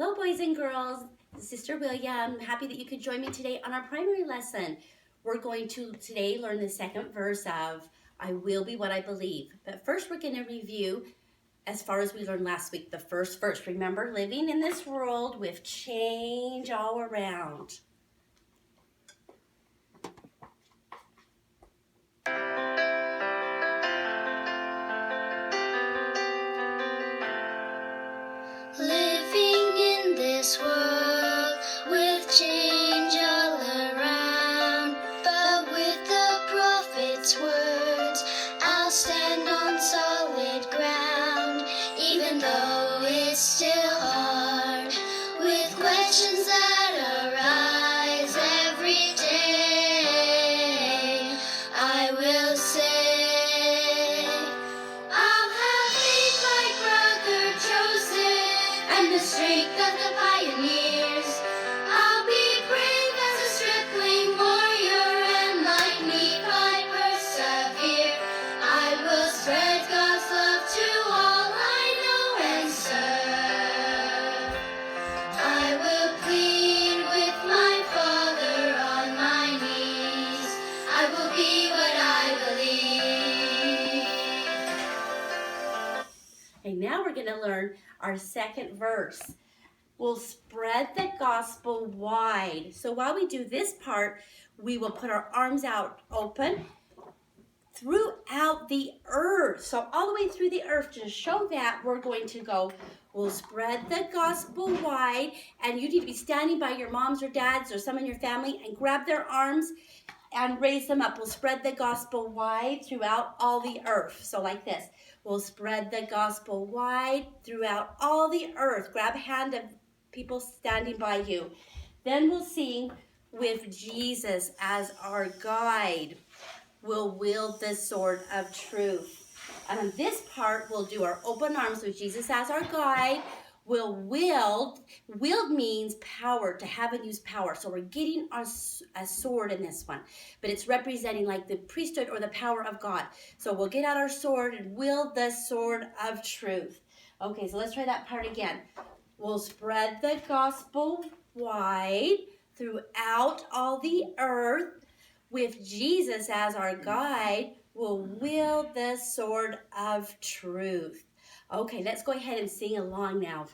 Hello, boys and girls. Sister William, happy that you could join me today on our primary lesson. We're going to today learn the second verse of I will be what I believe. But first we're going to review as far as we learned last week, the first verse. Remember, living in this world with change all around. Living in this world with change all around, but with the prophet's words, I'll stand on solid ground, even though it's still hard, with questions that arise every day. I will say, and the strength of the pioneers. I'll be brave as a stripling warrior, and like me I persevere. I will spread God's love to all I know and serve. I will plead with my Father on my knees. I will be what I believe. And now we're going to learn our second verse. We'll spread the gospel wide. So while we do this part, we will put our arms out open throughout the earth. So all the way through the earth, to show that, we're going to go, we'll spread the gospel wide, and you need to be standing by your moms or dads or someone in your family and grab their arms and raise them up. We'll spread the gospel wide throughout all the earth. So like this. We'll spread the gospel wide throughout all the earth. Grab a hand of people standing by you. Then we'll sing with Jesus as our guide. We'll wield the sword of truth. And on this part, we'll do our open arms with Jesus as our guide. We'll wield means power, to have and use power. So we're getting a sword in this one, but it's representing like the priesthood or the power of God. So we'll get out our sword and wield the sword of truth. Okay, so let's try that part again. We'll spread the gospel wide throughout all the earth. With Jesus as our guide, we'll wield the sword of truth. Okay, let's go ahead and sing along now.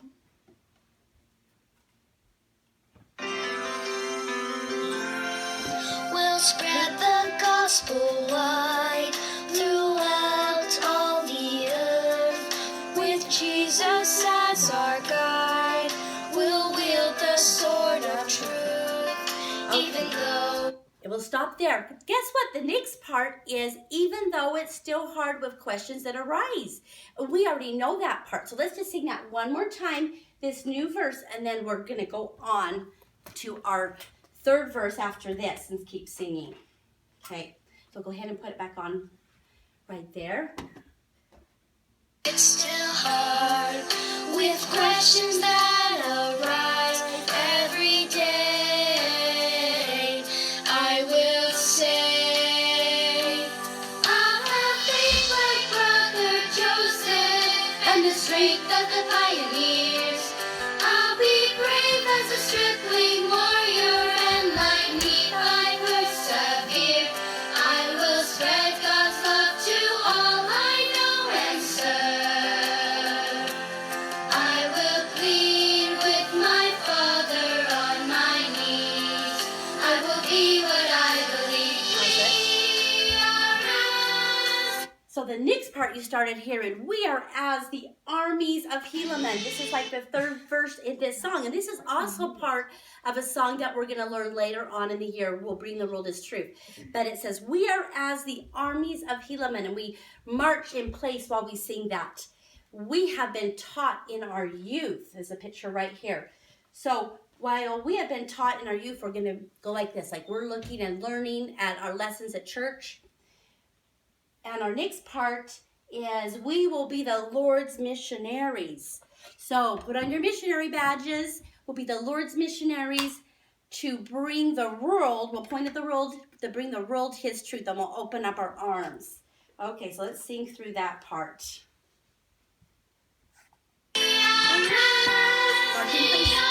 We'll spread the gospel wide throughout all the earth. With Jesus as our guide, we'll wield the sword of truth, even though... We'll stop there. But guess what? The next part is even though it's still hard with questions that arise. We already know that part. So let's just sing that one more time, this new verse, and then we're going to go on to our third verse after this and keep singing. Okay, so go ahead and put it back on right there. It's still hard with questions that arise every day. I will say, I'll have faith like Brother Joseph and the strength of the pioneers. I'll be brave as a stripling warrior, and like me I persevere. I will spread God's love to all I know and serve. I will plead with my Father on my knees. I will be what I believe. We are as... So the next part you started hearing, we are as the armies of Helaman. This is like the third verse in this song. And this is also part of a song that we're going to learn later on in the year. We'll bring the world as truth. But it says, we are as the armies of Helaman. And we march in place while we sing that. We have been taught in our youth. There's a picture right here. So while we have been taught in our youth, we're going to go like this. Like we're looking and learning at our lessons at church. And our next part is we will be the Lord's missionaries. So put on your missionary badges. We'll be the Lord's missionaries to bring the world, we'll point at the world, to bring the world his truth, and we'll open up our arms. Okay, so let's sing through that part. Marching place.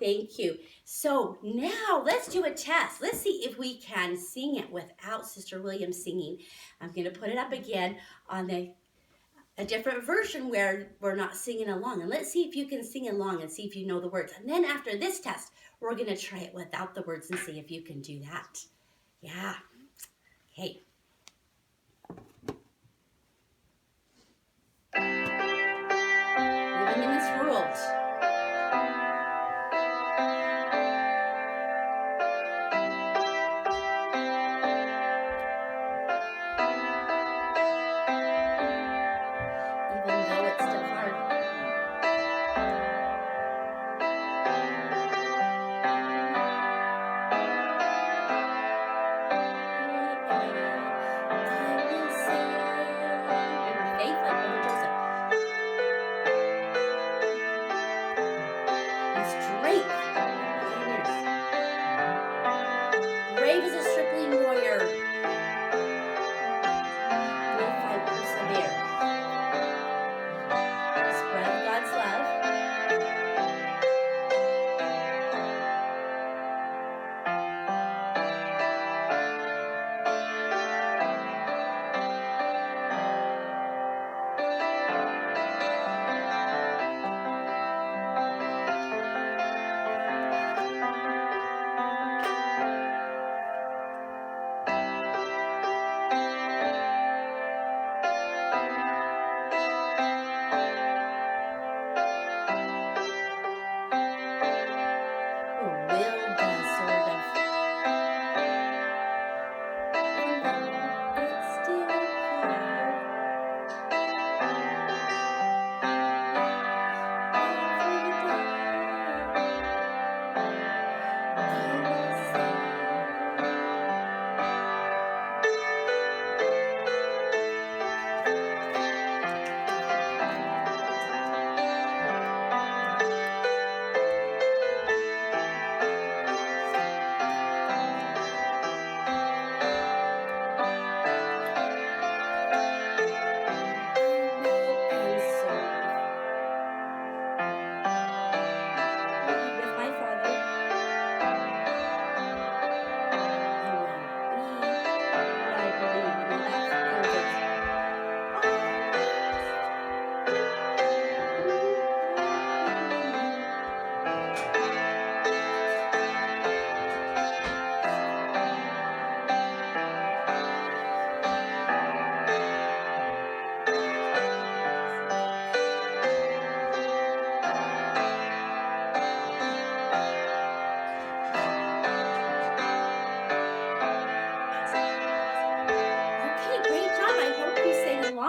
Thank you. So now let's do a test. Let's see if we can sing it without Sister Williams singing. I'm going to put it up again on a different version where we're not singing along. And let's see if you can sing along and see if you know the words. And then after this test, we're going to try it without the words and see if you can do that. Yeah. Okay. Living in this world. Even though it's still hard. Brave as a stripling warrior. Will fight, persevere. Spread God's love.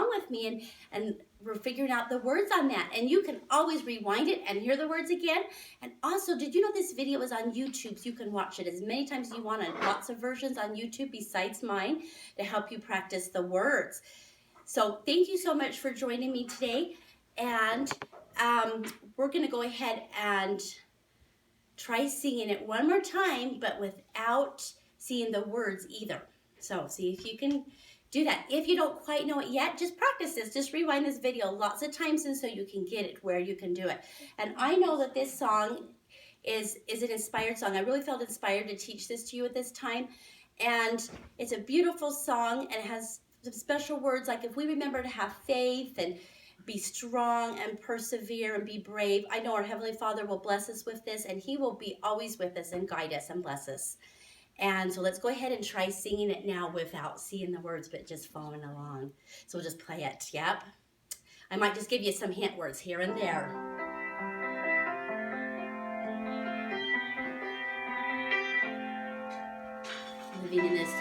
With me and we're figuring out the words on that, and you can always rewind it and hear the words again. And also, did you know this video is on YouTube, so you can watch it as many times as you want, and lots of versions on YouTube besides mine to help you practice the words. So thank you so much for joining me today, and we're gonna go ahead and try singing it one more time, but without seeing the words either. So see if you can do that. If you don't quite know it yet, just practice this. Just rewind this video lots of times and so you can get it where you can do it. And I know that this song is an inspired song. I really felt inspired to teach this to you at this time. And it's a beautiful song, and it has some special words like if we remember to have faith and be strong and persevere and be brave. I know our Heavenly Father will bless us with this, and He will be always with us and guide us and bless us. And so let's go ahead and try singing it now without seeing the words, but just following along. So we'll just play it, yep. I might just give you some hint words here and there. Living in this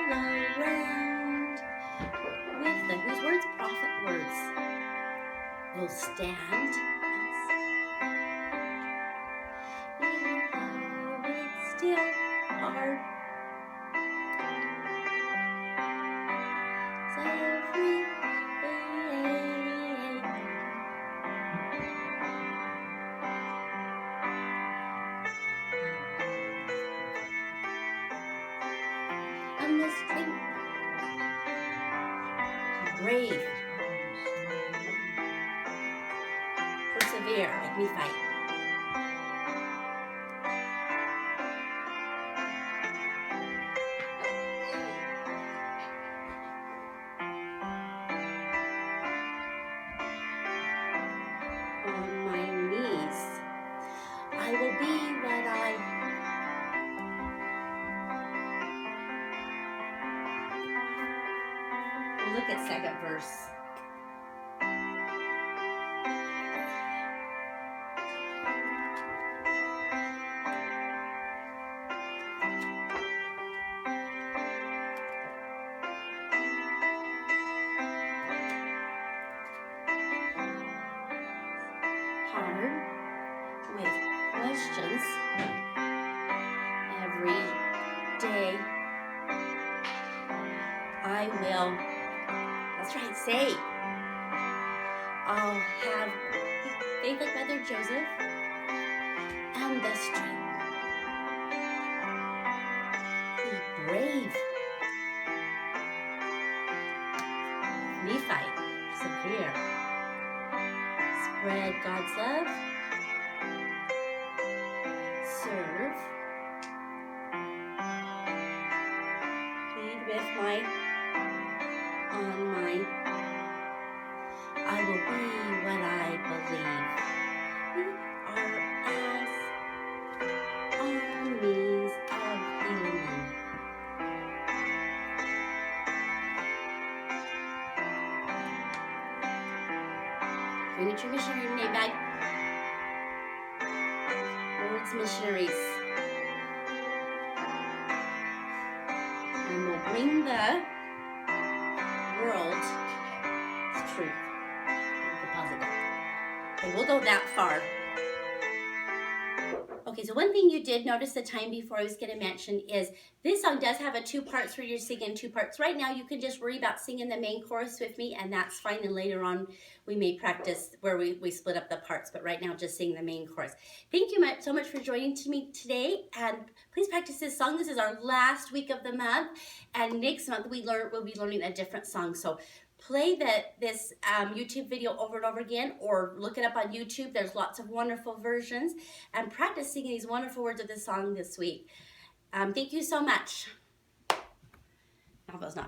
all around with the whose words? Prophet words. Will stand. Still hard. Every day. And the strength, brave. severe. Make me fight. On my knees. I will be what I... We'll look at second verse. Hard with questions every day. I will, that's right, say, I'll have faith like Mother Joseph and the strength. Be brave. Nephi, severe. Spread God's love. Serve. Lead with my, on my. I will be what I believe. We are as armies of healing. Bring it your missionary name bag. Words missionaries. And we'll bring the world's truth. Deposit that. Okay, we'll go that far. Okay, so one thing you did notice the time before I was going to mention is this song does have a 2 parts where you're singing 2 parts. Right now you can just worry about singing the main chorus with me, and that's fine. And later on we may practice where we split up the parts, but right now just sing the main chorus. Thank you so much for joining me today, and please practice this song. This is our last week of the month, and next month we'll be learning a different song. So play this YouTube video over and over again, or look it up on YouTube. There's lots of wonderful versions, and practice singing these wonderful words of this song this week. Thank you so much. That was not